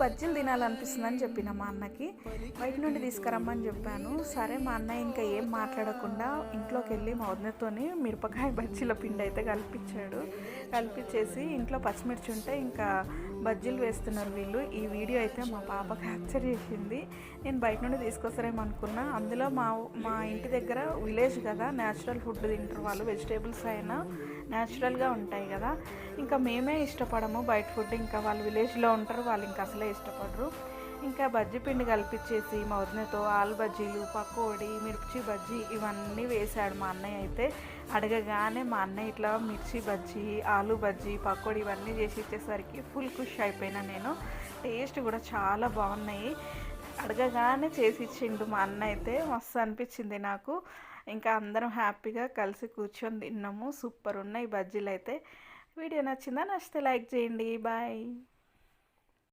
బజ్జీలు తినాలనిపిస్తుందని చెప్పిన మా అన్నకి. బయట నుండి తీసుకురమ్మని చెప్పాను. సరే మా అన్నయ్య ఇంకా ఏం మాట్లాడకుండా ఇంట్లోకి వెళ్ళి మా వదినతోని మిరపకాయ బజ్జీల పిండి అయితే కలిపించేసి ఇంట్లో పచ్చిమిర్చి ఉంటే ఇంకా బజ్జీలు వేస్తున్నారు వీళ్ళు. ఈ వీడియో అయితే మా పాప క్యాప్చర్ చేసింది. నేను బయట నుండి తీసుకొస్తారేమో అనుకున్నా. అందులో మా ఇంటి దగ్గర విలేజ్ కదా, న్యాచురల్ ఫుడ్ తింటారు వాళ్ళు. వెజిటేబుల్స్ అయినా న్యాచురల్గా ఉంటాయి కదా. ఇంకా మేమే ఇష్టపడము బయట ఫుడ్. ఇంకా వాళ్ళు విలేజ్లో ఉంటారు, వాళ్ళు ఇంకా అసలే ఇష్టపడరు. ఇంకా బజ్జీ పిండి కలిపించేసి మా వదినతో ఆలు బజ్జీలు, పకోడీ, మిర్చి బజ్జీ ఇవన్నీ వేశాడు మా అన్నయ్య అయితే. అడగగానే మా అన్నయ్య ఇట్లా మిర్చి బజ్జీ, ఆలు బజ్జీ, పకోడీ ఇవన్నీ చేసి ఇచ్చేసరికి ఫుల్ ఖుషి అయిపోయినా నేను. టేస్ట్ కూడా చాలా బాగున్నాయి. అడగగానే చేసి ఇచ్చిండు మా అన్న అయితే. మస్తు అనిపించింది నాకు. ఇంకా అందరం హ్యాపీగా కలిసి కూర్చొని తిన్నాము. సూపర్ ఉన్నాయి బజ్జీలు అయితే. వీడియో నచ్చిందా? నచ్చితే లైక్ చేయండి. బాయ్.